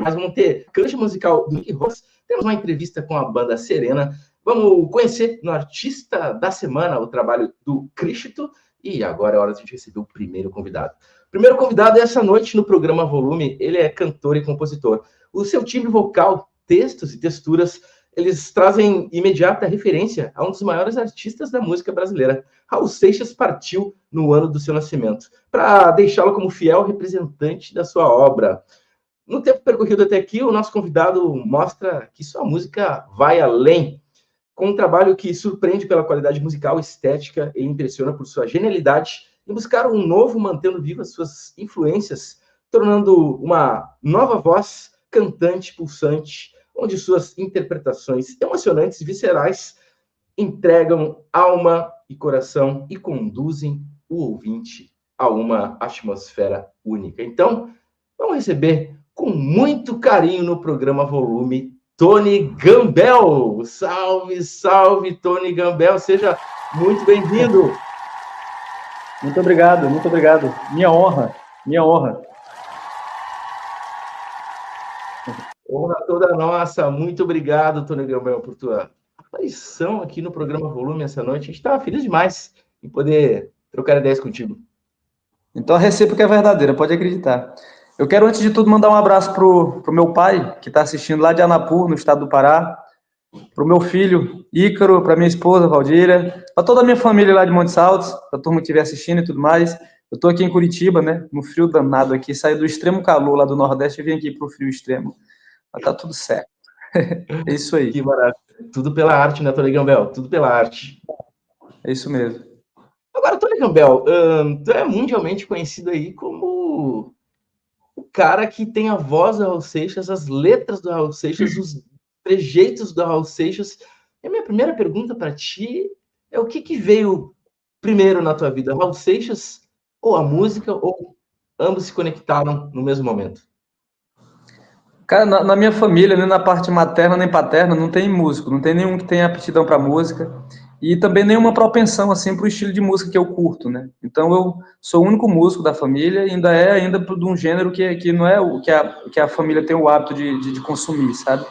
mais. Vamos ter cancha musical do Nick Ross, temos uma entrevista com a banda Serena, vamos conhecer no Artista da Semana o trabalho do Cristo, e agora é hora de a gente receber o primeiro convidado. O primeiro convidado é essa noite no programa Volume, ele é cantor e compositor. O seu timbre vocal, textos e texturas, eles trazem imediata referência a um dos maiores artistas da música brasileira. Raul Seixas partiu no ano do seu nascimento, para deixá-lo como fiel representante da sua obra. No tempo percorrido até aqui, o nosso convidado mostra que sua música vai além. Com um trabalho que surpreende pela qualidade musical e estética, ele impressiona por sua genialidade em buscar um novo, mantendo vivas suas influências, tornando uma nova voz cantante, pulsante, onde suas interpretações emocionantes e viscerais entregam alma e coração e conduzem o ouvinte a uma atmosfera única. Então, vamos receber com muito carinho no programa Volume Tony Gambel. Salve, salve, Tony Gambel. Seja muito bem-vindo. Muito obrigado, muito obrigado. Minha honra, minha honra. Honra toda nossa. Muito obrigado, Tony Gambel, por tua aparição aqui no programa Volume essa noite. A gente está feliz demais em poder trocar ideias contigo. Então a recíproca é verdadeira, pode acreditar. Eu quero, antes de tudo, mandar um abraço pro meu pai, que está assistindo lá de Anapu, no estado do Pará, pro meu filho, Ícaro, para minha esposa, Valdira, para toda a minha família lá de Montes Altos, para a turma que estiver assistindo e tudo mais. Eu estou aqui em Curitiba, né, no frio danado aqui, saí do extremo calor lá do Nordeste e vim aqui pro frio extremo. Mas tá tudo certo. É isso aí. Que maravilha. Tudo pela arte, né, Tony Gambel? Tudo pela arte. É isso mesmo. Agora, Tony Gambel, tu é mundialmente conhecido aí como o cara que tem a voz do Raul Seixas, as letras do Raul Seixas, os trejeitos do Raul Seixas. E a minha primeira pergunta para ti é o que veio primeiro na tua vida, Raul Seixas ou a música, ou ambos se conectaram no mesmo momento? Cara, na minha família, nem na parte materna nem paterna, não tem músico, não tem nenhum que tenha aptidão para música e também nenhuma propensão assim para o estilo de música que eu curto, né? Então eu sou o único músico da família e ainda de um gênero que não é o que a família tem o hábito de consumir, sabe?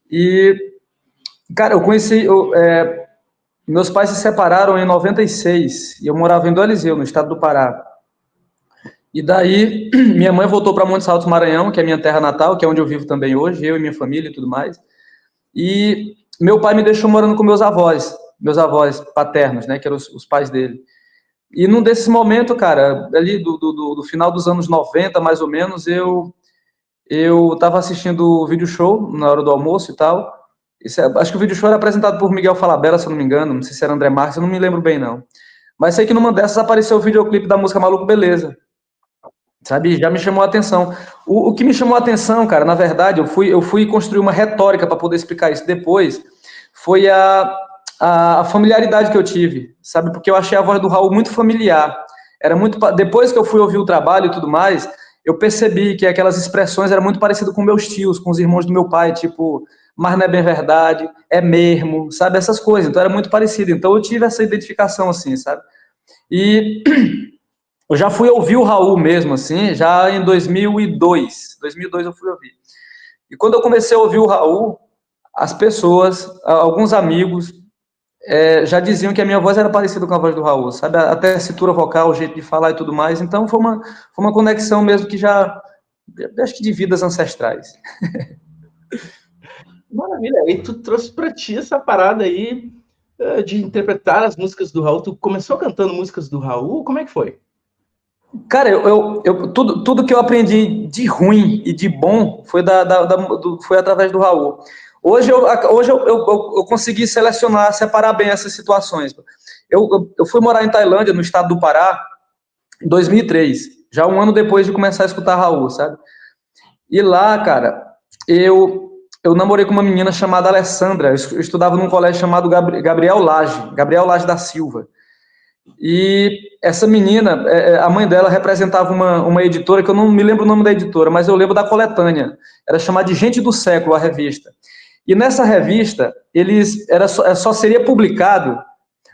E, cara, meus pais se separaram em 96 e eu morava em Doliseu, no estado do Pará. E daí, minha mãe voltou para Montes Altos, Maranhão, que é a minha terra natal, que é onde eu vivo também hoje, eu e minha família e tudo mais. E meu pai me deixou morando com meus avós paternos, né, que eram os pais dele. E num desses momentos, cara, ali do final dos anos 90, mais ou menos, eu estava assistindo o vídeo show na hora do almoço e tal. Acho que o vídeo show era apresentado por Miguel Falabella, se eu não me engano, não sei se era André Marques, eu não me lembro bem, não. Mas sei que numa dessas apareceu o videoclipe da música Maluco Beleza. Sabe, já me chamou a atenção. O que me chamou a atenção, cara, na verdade, eu fui construir uma retórica para poder explicar isso depois, foi a familiaridade que eu tive, sabe, porque eu achei a voz do Raul muito familiar. Depois que eu fui ouvir o trabalho e tudo mais, eu percebi que aquelas expressões eram muito parecidas com meus tios, com os irmãos do meu pai, tipo, mas não é bem verdade, é mesmo, sabe, essas coisas. Então era muito parecido. Então eu tive essa identificação assim, sabe? E eu já fui ouvir o Raul mesmo, assim, já em 2002. 2002 eu fui ouvir. E quando eu comecei a ouvir o Raul, as pessoas, alguns amigos, já diziam que a minha voz era parecida com a voz do Raul, sabe? Até a tessitura vocal, o jeito de falar e tudo mais. Então foi uma conexão mesmo que acho que de vidas ancestrais. Maravilha. E tu trouxe para ti essa parada aí de interpretar as músicas do Raul. Tu começou cantando músicas do Raul? Como é que foi? Cara, tudo que eu aprendi de ruim e de bom foi foi através do Raul. Hoje eu consegui separar bem essas situações. Eu fui morar em Tailândia, no estado do Pará, em 2003, já um ano depois de começar a escutar Raul, sabe? E lá, cara, eu namorei com uma menina chamada Alessandra. Eu estudava num colégio chamado Gabriel Lage da Silva. E essa menina, a mãe dela representava uma editora, que eu não me lembro o nome da editora, mas eu lembro da coletânea. Era chamada de Gente do Século, a revista. E nessa revista, só seria publicado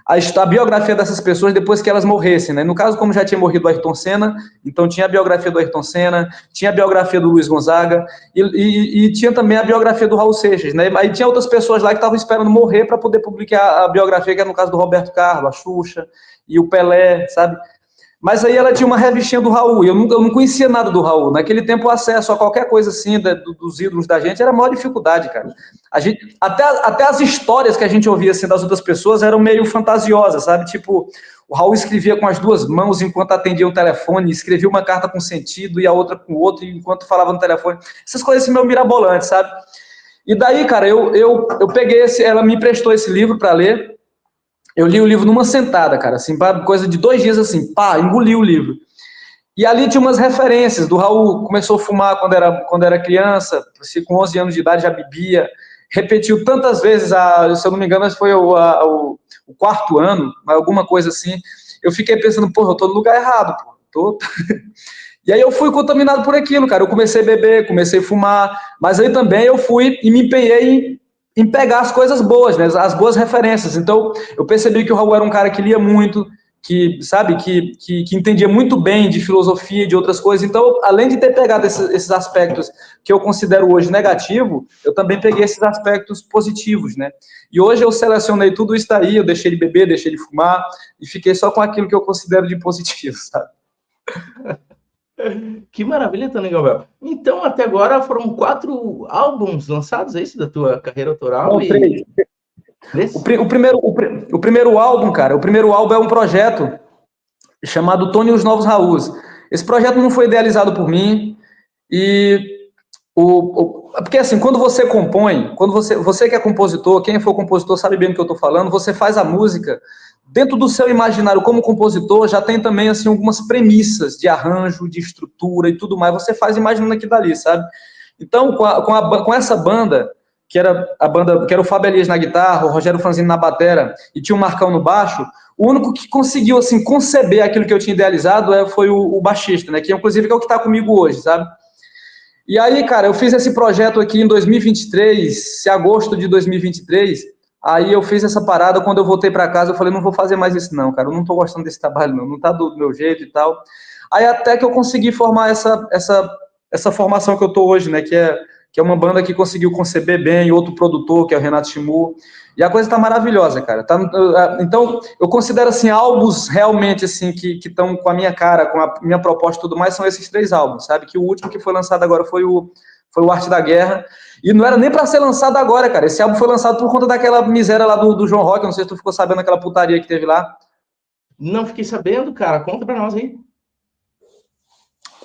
a biografia dessas pessoas depois que elas morressem, né? No caso, como já tinha morrido o Ayrton Senna, então tinha a biografia do Ayrton Senna, tinha a biografia do Luiz Gonzaga e tinha também a biografia do Raul Seixas, né? Aí tinha outras pessoas lá que estavam esperando morrer para poder publicar a biografia, que era no caso do Roberto Carlos, a Xuxa e o Pelé, sabe? Mas aí ela tinha uma revistinha do Raul, e eu não conhecia nada do Raul. Naquele tempo, o acesso a qualquer coisa assim, dos ídolos da gente, era a maior dificuldade, cara. Até as histórias que a gente ouvia assim, das outras pessoas eram meio fantasiosas, sabe? Tipo, o Raul escrevia com as duas mãos enquanto atendia o telefone, escrevia uma carta com sentido e a outra com o outro enquanto falava no telefone. Essas coisas assim, meio mirabolantes, sabe? E daí, cara, eu peguei ela me emprestou esse livro para ler. Eu li o livro numa sentada, cara, assim, coisa de 2 dias, assim, engoli o livro. E ali tinha umas referências do Raul, começou a fumar quando era criança, com 11 anos de idade já bebia, repetiu tantas vezes, se eu não me engano, foi o 4º ano, alguma coisa assim. Eu fiquei pensando, porra, eu tô no lugar errado, pô. E aí eu fui contaminado por aquilo, cara. Eu comecei a beber, comecei a fumar, mas aí também eu fui e me empenhei em pegar as coisas boas, né, as boas referências. Então, eu percebi que o Raul era um cara que lia muito, que, sabe, que entendia muito bem de filosofia e de outras coisas. Então, além de ter pegado esses aspectos que eu considero hoje negativo, eu também peguei esses aspectos positivos, né? E hoje eu selecionei tudo isso daí, eu deixei ele beber, deixei ele fumar, e fiquei só com aquilo que eu considero de positivo, sabe? Que maravilha, Tony Galvão. Então, até agora foram 4 álbuns lançados, é isso, da tua carreira autoral? Não, 3. O primeiro álbum, cara, o primeiro álbum é um projeto chamado Tony e os Novos Raús. Esse projeto não foi idealizado por mim porque assim, quando você compõe, quando você que é compositor, quem for compositor sabe bem do que eu estou falando, você faz a música. Dentro do seu imaginário como compositor, já tem também assim, algumas premissas de arranjo, de estrutura e tudo mais. Você faz imaginando aquilo dali, sabe? Então, com essa banda, que era o Fábio Elias na guitarra, o Rogério Franzini na batera e tinha o Marcão no baixo, o único que conseguiu assim, conceber aquilo que eu tinha idealizado foi o baixista, né? Que inclusive é o que está comigo hoje, sabe? E aí, cara, eu fiz esse projeto aqui em 2023, agosto de 2023. Aí eu fiz essa parada, quando eu voltei para casa, eu falei, não vou fazer mais isso não, cara, eu não tô gostando desse trabalho não tá do meu jeito e tal. Aí até que eu consegui formar essa formação que eu tô hoje, né, que é uma banda que conseguiu conceber bem, outro produtor, que é o Renato Shimu, e a coisa tá maravilhosa, cara. Então, eu considero, assim, álbuns realmente, assim, que estão com a minha cara, com a minha proposta e tudo mais, são esses 3 álbuns, sabe? Que o último que foi lançado agora foi o Arte da Guerra. E não era nem para ser lançado agora, cara. Esse álbum foi lançado por conta daquela miséria lá do João Rock. Não sei se tu ficou sabendo daquela putaria que teve lá. Não fiquei sabendo, cara. Conta pra nós aí.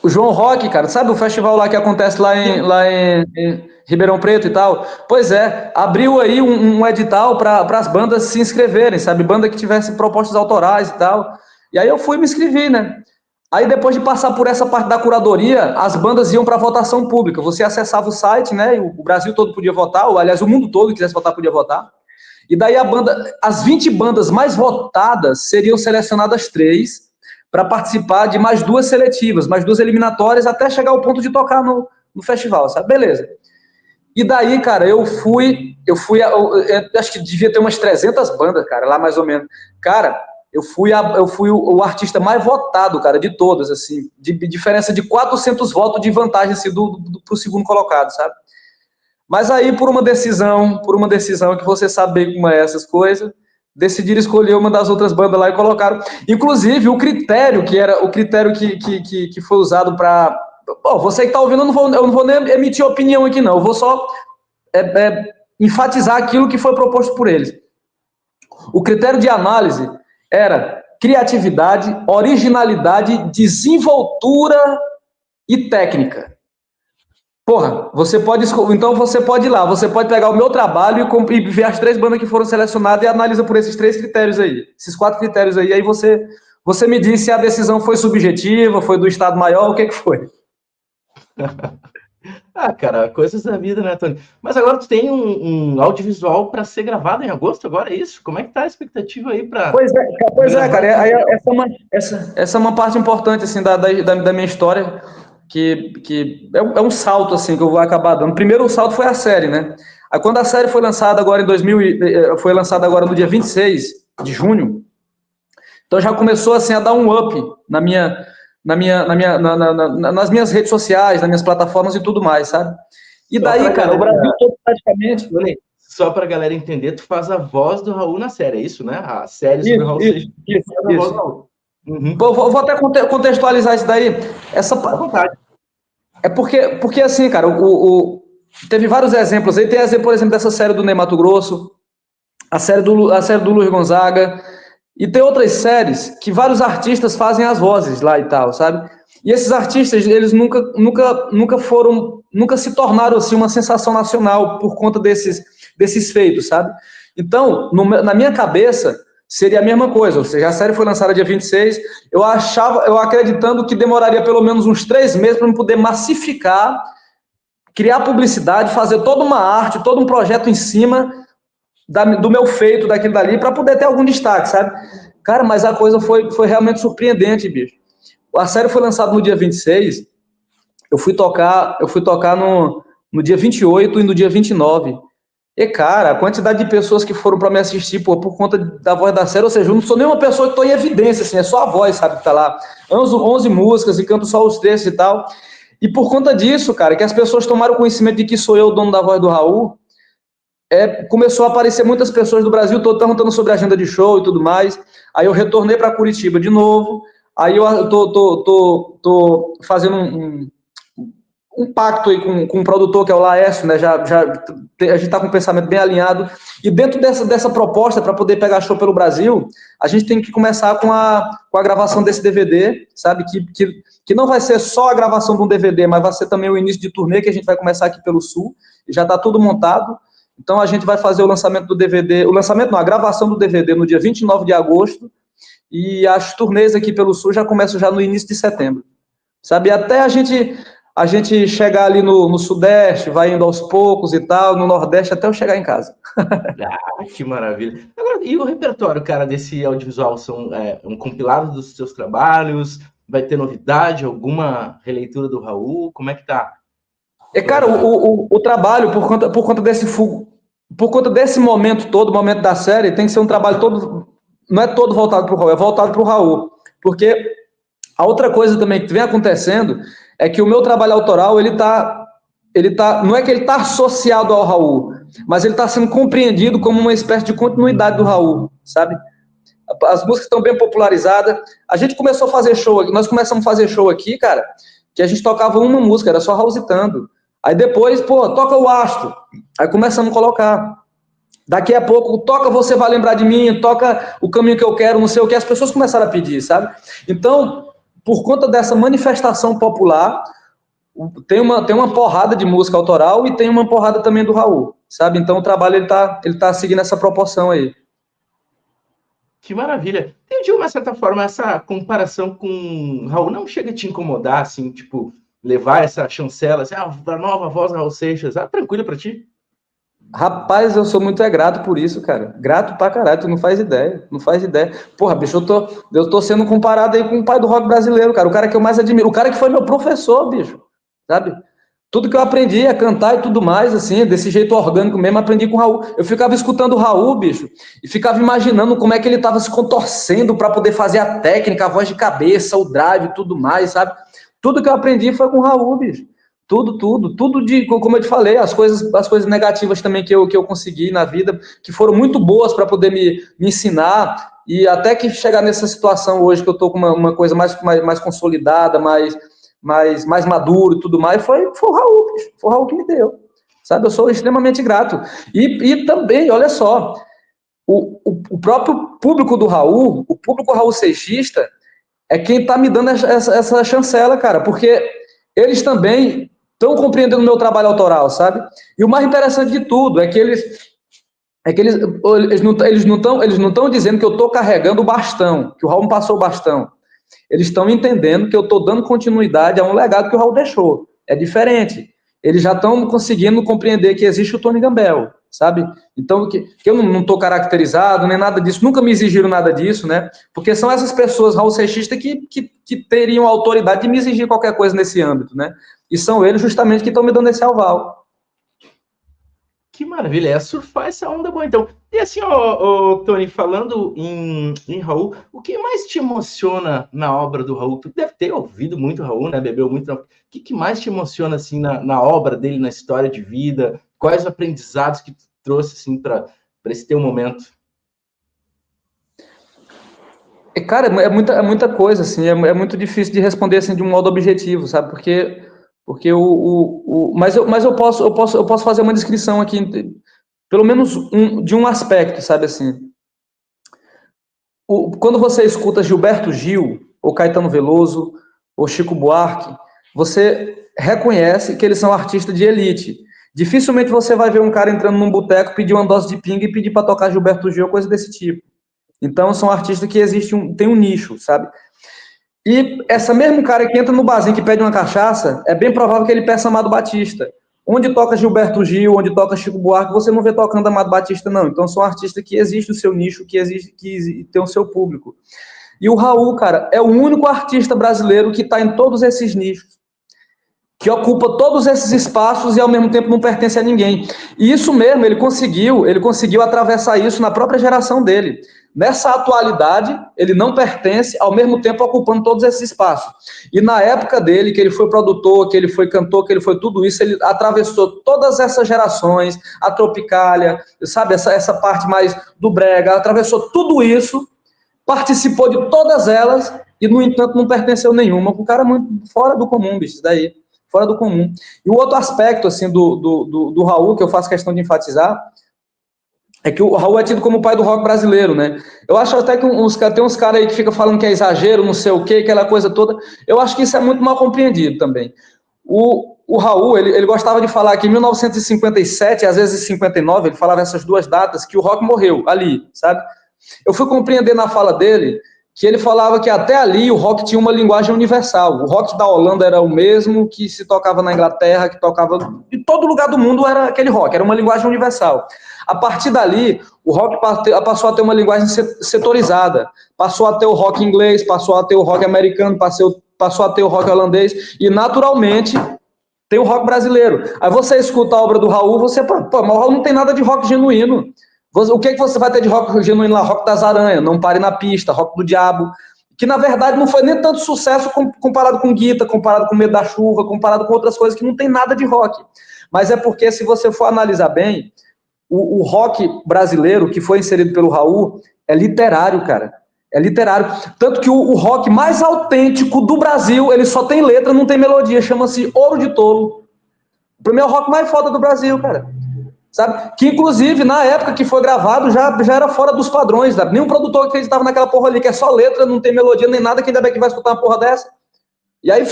O João Rock, cara, sabe o festival lá que acontece lá em Ribeirão Preto e tal? Pois é, abriu aí um edital para as bandas se inscreverem, sabe? Banda que tivesse propostas autorais e tal. E aí eu fui e me inscrevi, né? Aí depois de passar por essa parte da curadoria, as bandas iam para votação pública. Você acessava o site, né? E o Brasil todo podia votar, ou aliás, o mundo todo que quisesse votar podia votar. E daí as 20 bandas mais votadas seriam selecionadas 3 para participar de mais 2 seletivas, mais 2 eliminatórias, até chegar ao ponto de tocar no festival, sabe? Beleza. E daí, cara, eu acho que devia ter umas 300 bandas, cara, lá mais ou menos. Cara, eu fui o artista mais votado, cara, de todas, assim, de diferença de 400 votos de vantagem, assim, pro segundo colocado, sabe? Mas aí, por uma decisão que você sabe bem como é essas coisas, decidiram escolher uma das outras bandas lá e colocaram. Inclusive, o critério que foi usado para... Bom, você que está ouvindo, eu não vou nem emitir opinião aqui, não. Eu vou só enfatizar aquilo que foi proposto por eles. O critério de análise era criatividade, originalidade, desenvoltura e técnica. Porra, então você pode ir lá, você pode pegar o meu trabalho e ver as 3 bandas que foram selecionadas e analisa por esses 3 critérios aí, esses 4 critérios aí você me diz se a decisão foi subjetiva, foi do Estado Maior, o que foi? Cara, coisas da vida, né, Tony? Mas agora tu tem um audiovisual para ser gravado em agosto, agora é isso? Como é que tá a expectativa aí para... Pois é, cara, essa é uma parte importante, assim, da minha história, que é um salto, assim, que eu vou acabar dando. Primeiro, o salto foi a série, né? Aí, quando a série foi lançada agora foi lançada agora no dia 26, de junho. Então já começou assim a dar um up nas minhas redes sociais, nas minhas plataformas e tudo mais, sabe? E daí, cara, o Brasil todo praticamente... Só para a galera entender, tu faz a voz do Raul na série, é isso, né? A série sobre o Raul Seixas. Isso. A voz do Raul. Uhum. Vou até contextualizar isso daí. À vontade. É porque assim, cara, teve vários exemplos. Aí tem exemplo, por exemplo, dessa série do Ney Matogrosso, a série do Luiz Gonzaga, e tem outras séries que vários artistas fazem as vozes lá e tal, sabe? E esses artistas, eles nunca se tornaram assim uma sensação nacional por conta desses feitos, sabe? Então, na minha cabeça, seria a mesma coisa, ou seja, a série foi lançada dia 26, eu acreditando que demoraria pelo menos uns 3 meses para eu poder massificar, criar publicidade, fazer toda uma arte, todo um projeto em cima do meu feito, daquilo dali, para poder ter algum destaque, sabe? Cara, mas a coisa foi realmente surpreendente, bicho. A série foi lançada no dia 26, eu fui tocar no dia 28 e no dia 29. E, cara, a quantidade de pessoas que foram para me assistir, por conta da voz da série, ou seja, eu não sou nenhuma pessoa que estou em evidência, assim, é só a voz, sabe, que tá lá. 11 músicas e canto só os textos e tal. E por conta disso, cara, que as pessoas tomaram conhecimento de que sou eu o dono da voz do Raul, começou a aparecer muitas pessoas do Brasil todo perguntando sobre a agenda de show e tudo mais. Aí eu retornei para Curitiba de novo. Aí eu tô fazendo um pacto aí com um produtor que é o Laércio, né? A gente está com um pensamento bem alinhado. E dentro dessa proposta, para poder pegar show pelo Brasil, a gente tem que começar com a gravação desse DVD, sabe? Que não vai ser só a gravação de um DVD, mas vai ser também o início de turnê, que a gente vai começar aqui pelo Sul. Já está tudo montado. Então a gente vai fazer o lançamento do DVD, a gravação do DVD no dia 29 de agosto, e as turnês aqui pelo Sul já começam já no início de setembro, sabe? Até a gente chegar ali no Sudeste, vai indo aos poucos e tal, no Nordeste, até eu chegar em casa. Que maravilha. Agora, e o repertório, cara, desse audiovisual? São um compilado dos seus trabalhos? Vai ter novidade? Alguma releitura do Raul? Como é que tá? Cara, o trabalho, por conta desse momento todo, o momento da série, tem que ser um trabalho todo, não é todo voltado para o Raul, é voltado para o Raul. Porque a outra coisa também que vem acontecendo é que o meu trabalho autoral, não é que ele está associado ao Raul, mas ele está sendo compreendido como uma espécie de continuidade do Raul, sabe? As músicas estão bem popularizadas. A gente começou a fazer show aqui, nós começamos a fazer show aqui, cara, que a gente tocava uma música, era só Raulzitando. Aí depois, toca o Astro. Aí começamos a colocar. Daqui a pouco, toca Você Vai Lembrar de Mim, toca O Caminho Que Eu Quero, não sei o que, as pessoas começaram a pedir, sabe? Então, por conta dessa manifestação popular, tem uma porrada de música autoral e tem uma porrada também do Raul, sabe? Então o trabalho ele tá seguindo essa proporção aí. Que maravilha. Tem de uma certa forma essa comparação com Raul não chega a te incomodar, assim, tipo, levar essa chancela, assim, a nova voz do Raul Seixas, tranquilo pra ti? Rapaz, eu sou muito grato por isso, cara. Grato pra caralho, tu não faz ideia. Porra, bicho, eu tô sendo comparado aí com o pai do rock brasileiro, cara. O cara que eu mais admiro, o cara que foi meu professor, bicho, sabe? Tudo que eu aprendi a cantar e tudo mais, assim, desse jeito orgânico mesmo, aprendi com o Raul. Eu ficava escutando o Raul, bicho, e ficava imaginando como é que ele tava se contorcendo para poder fazer a técnica, a voz de cabeça, o drive e tudo mais, sabe? Tudo que eu aprendi foi com o Raul, bicho. Tudo como eu te falei, as coisas negativas também que eu consegui na vida, que foram muito boas para poder me ensinar, e até que chegar nessa situação hoje, que eu tô com uma coisa mais consolidada, mais maduro e tudo mais, foi o Raul, bicho. Foi o Raul que me deu, sabe? Eu sou extremamente grato. E também, olha só, o próprio público do Raul, o público Raul Seixista, é quem tá me dando essa chancela, cara, porque eles também estão compreendendo o meu trabalho autoral, sabe? E o mais interessante de tudo é que eles não estão dizendo que eu estou carregando o bastão, que o Raul me passou o bastão. Eles estão entendendo que eu estou dando continuidade a um legado que o Raul deixou. É diferente. Eles já estão conseguindo compreender que existe o Tony Gambel, sabe? Então, que eu não estou caracterizado, nem nada disso, nunca me exigiram nada disso, né? Porque são essas pessoas Raul Seixistas que teriam a autoridade de me exigir qualquer coisa nesse âmbito, né? E são eles justamente que estão me dando esse aval. Que maravilha, é surfar essa onda boa, então. E assim, ó, Tony, falando em Raul, o que mais te emociona na obra do Raul? Tu deve ter ouvido muito Raul, né? Bebeu muito. O que mais te emociona, assim, na obra dele, na história de vida? Quais os aprendizados que tu trouxe, assim, para esse teu momento? Cara, é muita coisa, assim, é muito difícil de responder, assim, de um modo objetivo, sabe? Porque mas eu posso fazer uma descrição aqui, pelo menos de um aspecto, sabe, assim. Quando você escuta Gilberto Gil, ou Caetano Veloso, ou Chico Buarque, você reconhece que eles são artistas de elite. Dificilmente você vai ver um cara entrando num boteco, pedir uma dose de pinga e pedir para tocar Gilberto Gil, coisa desse tipo. Então, são artistas que tem um nicho, sabe? E essa mesmo cara que entra no barzinho que pede uma cachaça, é bem provável que ele peça Amado Batista. Onde toca Gilberto Gil, onde toca Chico Buarque, você não vê tocando Amado Batista, não. Então, são artistas que existe o seu nicho, que tem o seu público. E o Raul, cara, é o único artista brasileiro que está em todos esses nichos, que ocupa todos esses espaços e ao mesmo tempo não pertence a ninguém. E isso mesmo, ele conseguiu atravessar isso na própria geração dele. Nessa atualidade, ele não pertence, ao mesmo tempo ocupando todos esses espaços. E na época dele, que ele foi produtor, que ele foi cantor, que ele foi tudo isso, ele atravessou todas essas gerações, a Tropicália, sabe, essa parte mais do brega, atravessou tudo isso, participou de todas elas e, no entanto, não pertenceu nenhuma. Um cara muito fora do comum, bicho, isso daí. Fora do comum. E o outro aspecto, assim, do Raul, que eu faço questão de enfatizar, é que o Raul é tido como o pai do rock brasileiro, né? Eu acho até que tem uns caras aí que ficam falando que é exagero, não sei o quê, aquela coisa toda. Eu acho que isso é muito mal compreendido também. O Raul, ele gostava de falar que em 1957, às vezes em 59, ele falava essas duas datas, que o rock morreu ali, sabe? Eu fui compreender na fala dele que ele falava que até ali o rock tinha uma linguagem universal. O rock da Holanda era o mesmo que se tocava na Inglaterra, que tocava em todo lugar do mundo, era aquele rock, era uma linguagem universal. A partir dali, o rock passou a ter uma linguagem setorizada, passou a ter o rock inglês, passou a ter o rock americano, passou a ter o rock holandês, e naturalmente tem o rock brasileiro. Aí você escuta a obra do Raul, você, pô, mas o Raul não tem nada de rock genuíno. O que você vai ter de rock genuíno lá? Rock das Aranhas, Não Pare na Pista, Rock do Diabo, que na verdade não foi nem tanto sucesso comparado com Guita, comparado com Medo da Chuva, comparado com outras coisas que não tem nada de rock. Mas é porque, se você for analisar bem, o rock brasileiro que foi inserido pelo Raul é literário, cara. É literário. Tanto que o rock mais autêntico do Brasil, ele só tem letra, não tem melodia, chama-se Ouro de Tolo. O primeiro rock mais foda do Brasil, cara. Sabe? Que, inclusive, na época que foi gravado, já era fora dos padrões, sabe? Nenhum produtor acreditava naquela porra ali, que é só letra, não tem melodia nem nada, que ainda bem que vai escutar uma porra dessa. E aí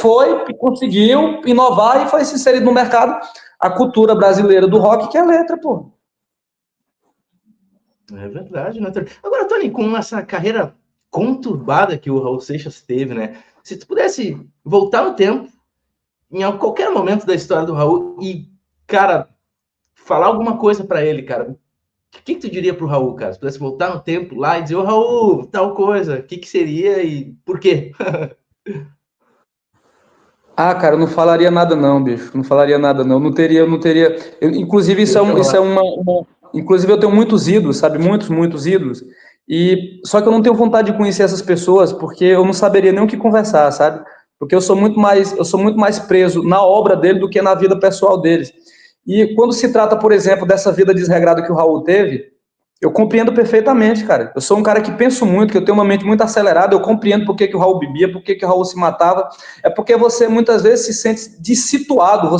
conseguiu inovar e foi se inserido no mercado a cultura brasileira do rock, que é letra, pô. É verdade, né, Tony? Agora, Tony, com essa carreira conturbada que o Raul Seixas teve, né? Se tu pudesse voltar no tempo, em qualquer momento da história do Raul, e, cara, falar alguma coisa para ele, cara, o que tu diria pro Raul, cara? Se pudesse voltar no tempo lá e dizer, ô Raul, tal coisa, o que seria e por quê? Cara, eu não falaria nada não, bicho. Não falaria nada não. Não teria. Inclusive, inclusive, eu tenho muitos ídolos, sabe? Muitos ídolos. Só que eu não tenho vontade de conhecer essas pessoas, porque eu não saberia nem o que conversar, sabe? Porque eu sou muito mais preso na obra dele do que na vida pessoal deles. E quando se trata, por exemplo, dessa vida desregrada que o Raul teve, eu compreendo perfeitamente, cara. Eu sou um cara que penso muito, que eu tenho uma mente muito acelerada, eu compreendo por que o Raul bebia, por que o Raul se matava. É porque você muitas vezes se sente dessituado,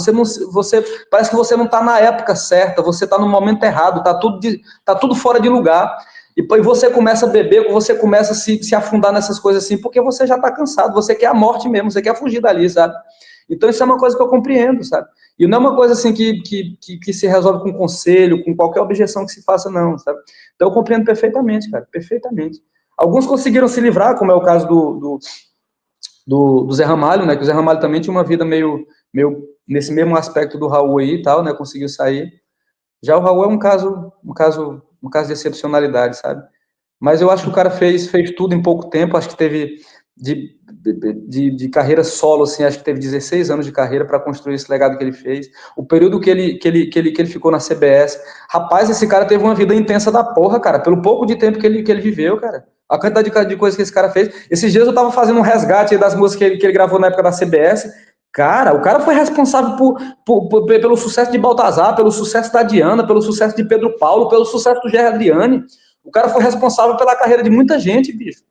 parece que você não está na época certa, você está no momento errado, tá tudo fora de lugar. E você começa a beber, você começa a se afundar nessas coisas assim, porque você já está cansado, você quer a morte mesmo, você quer fugir dali, sabe? Então isso é uma coisa que eu compreendo, sabe? E não é uma coisa assim que se resolve com conselho, com qualquer objeção que se faça, não, sabe? Então eu compreendo perfeitamente, cara, perfeitamente. Alguns conseguiram se livrar, como é o caso do Zé Ramalho, né? Que o Zé Ramalho também tinha uma vida meio nesse mesmo aspecto do Raul aí e tal, né? Conseguiu sair. Já o Raul é um caso de excepcionalidade, sabe? Mas eu acho que o cara fez tudo em pouco tempo, acho que teve de carreira solo, assim, acho que teve 16 anos de carreira para construir esse legado que ele fez. O período que ele ficou na CBS. Rapaz, esse cara teve uma vida intensa da porra, cara, pelo pouco de tempo que ele viveu, cara. A quantidade de coisas que esse cara fez. Esses dias eu tava fazendo um resgate das músicas que ele gravou na época da CBS. Cara, o cara foi responsável pelo sucesso de Baltazar, pelo sucesso da Diana, pelo sucesso de Pedro Paulo, pelo sucesso do Gerry Adriane. O cara foi responsável pela carreira de muita gente, bicho.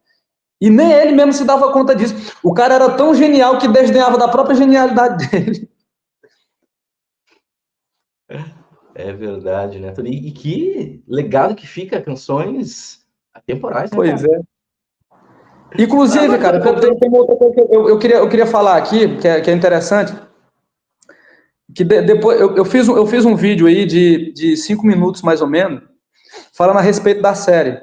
E nem ele mesmo se dava conta disso. O cara era tão genial que desdenhava da própria genialidade dele. É verdade, né, Tony? E que legado que fica, canções atemporais, né, pois cara? É. Inclusive, cara, tem uma outra coisa que eu queria falar aqui, que é interessante, que depois eu fiz um vídeo aí de 5 minutos, mais ou menos, falando a respeito da série.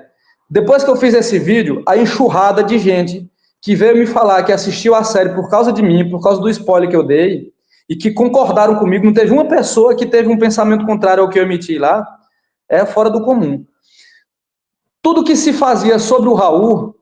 Depois que eu fiz esse vídeo, a enxurrada de gente que veio me falar que assistiu a série por causa de mim, por causa do spoiler que eu dei, e que concordaram comigo, não teve uma pessoa que teve um pensamento contrário ao que eu emiti lá, é fora do comum. Tudo que se fazia sobre o Raul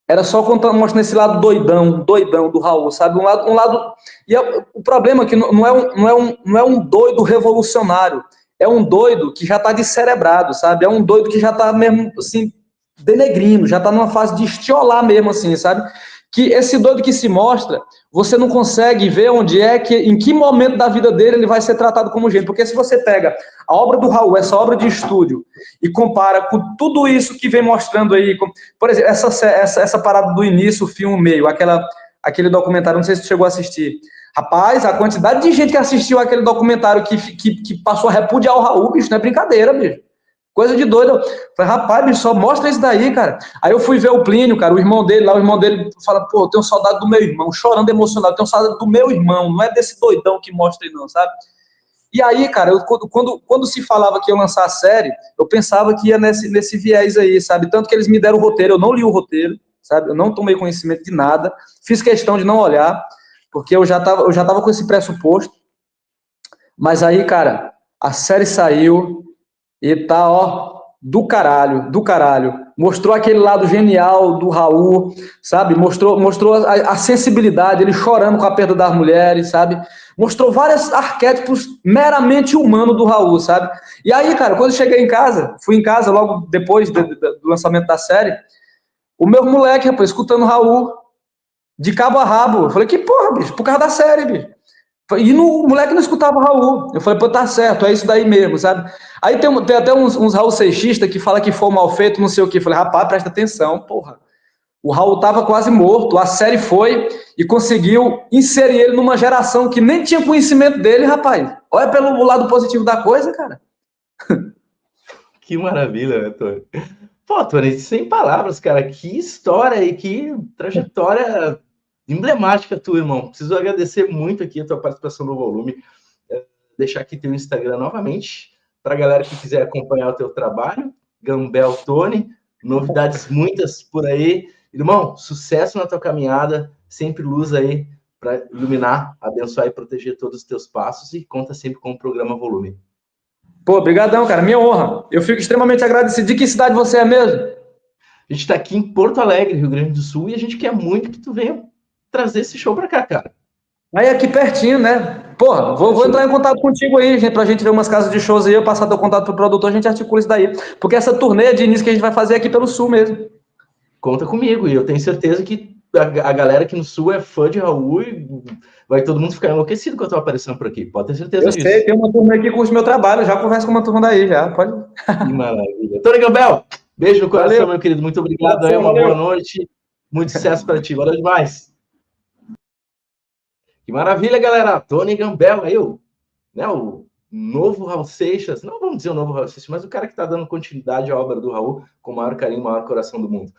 era só mostrando esse lado doidão do Raul, sabe? Um lado... E o problema é que não é um doido revolucionário, é um doido que já está descerebrado, sabe? É um doido que já está mesmo, assim, denegrindo, já está numa fase de estiolar mesmo, assim, sabe? Que esse doido que se mostra, você não consegue ver em que momento da vida dele ele vai ser tratado como gênio. Porque se você pega a obra do Raul, essa obra de estúdio, e compara com tudo isso que vem mostrando aí, por exemplo, essa parada do início, o fim, o meio, aquele documentário, não sei se você chegou a assistir. Rapaz, a quantidade de gente que assistiu aquele documentário que passou a repudiar o Raul, bicho, não é brincadeira, bicho. Coisa de doido. Falei, rapaz, bicho, só mostra isso daí, cara. Aí eu fui ver o Plínio, cara, o irmão dele fala, pô, eu tenho saudade do meu irmão, chorando emocionado, eu tenho saudade do meu irmão, não é desse doidão que mostra aí não, sabe? E aí, cara, quando se falava que ia lançar a série, eu pensava que ia nesse viés aí, sabe? Tanto que eles me deram o roteiro, eu não li o roteiro, sabe? Eu não tomei conhecimento de nada, fiz questão de não olhar, porque eu já tava com esse pressuposto. Mas aí, cara, a série saiu e tá, ó, do caralho. Mostrou aquele lado genial do Raul, sabe? Mostrou a sensibilidade, ele chorando com a perda das mulheres, sabe? Mostrou vários arquétipos meramente humanos do Raul, sabe? E aí, cara, quando eu cheguei em casa, fui em casa logo depois do lançamento da série, o meu moleque, rapaz, escutando Raul de cabo a rabo. Eu falei, que porra, bicho, por causa da série, bicho. E o moleque não escutava o Raul. Eu falei, pô, tá certo, é isso daí mesmo, sabe? Aí tem até uns Raul Seixistas que fala que foi mal feito, não sei o quê. Eu falei, rapaz, presta atenção, porra. O Raul tava quase morto, a série foi e conseguiu inserir ele numa geração que nem tinha conhecimento dele, rapaz. Olha pelo lado positivo da coisa, cara. Que maravilha, né, Tony? Pô, Tony, sem palavras, cara. Que história e que trajetória emblemática tua, irmão. Preciso agradecer muito aqui a tua participação no volume. Deixar aqui teu Instagram novamente, para a galera que quiser acompanhar o teu trabalho. Gambel Tony, novidades muitas por aí. Irmão, sucesso na tua caminhada, sempre luz aí para iluminar, abençoar e proteger todos os teus passos e conta sempre com o programa Volume. Pô, brigadão, cara, minha honra. Eu fico extremamente agradecido. De que cidade você é mesmo? A gente está aqui em Porto Alegre, Rio Grande do Sul, e a gente quer muito que tu venha trazer esse show para cá, cara. Aí aqui pertinho, né? Porra, vou entrar em contato contigo aí, gente, pra gente ver umas casas de shows aí, eu passar teu contato pro produtor, a gente articula isso daí. Porque essa turnê de início que a gente vai fazer aqui pelo Sul mesmo. Conta comigo, e eu tenho certeza que a galera aqui no Sul é fã de Raul e vai todo mundo ficar enlouquecido quando eu tô aparecendo por aqui. Pode ter certeza disso. Eu sei, tem uma turma aqui que curte meu trabalho, já converso com uma turma daí, já, pode. Que maravilha. Tony Gambel, beijo no coração, valeu, meu querido, muito obrigado aí, uma boa noite, muito sucesso para ti, valeu demais. Que maravilha, galera, Tony Gambel aí, né, o novo Raul Seixas, não vamos dizer o novo Raul Seixas, mas o cara que está dando continuidade à obra do Raul com o maior carinho, o maior coração do mundo.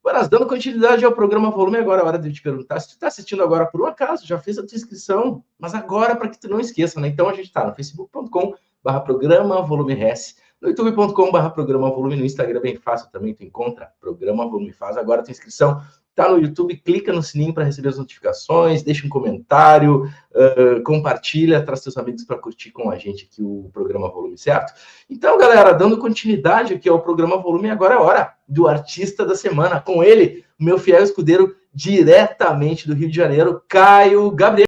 Mas dando continuidade ao programa Volume, agora é hora de eu te perguntar, se tu está assistindo agora por um acaso, já fez a tua inscrição, mas agora para que tu não esqueça, né? Então a gente está no facebook.com/programa Volume RS, no youtube.com/programa Volume, no Instagram bem fácil também, tu encontra Programa Volume, faz agora a tua inscrição. Tá no YouTube, clica no sininho para receber as notificações, deixa um comentário, compartilha, traz seus amigos para curtir com a gente aqui o programa Volume, certo? Então, galera, dando continuidade aqui ao programa Volume, agora é hora do artista da semana. Com ele, o meu fiel escudeiro diretamente do Rio de Janeiro, Caio Gabriel.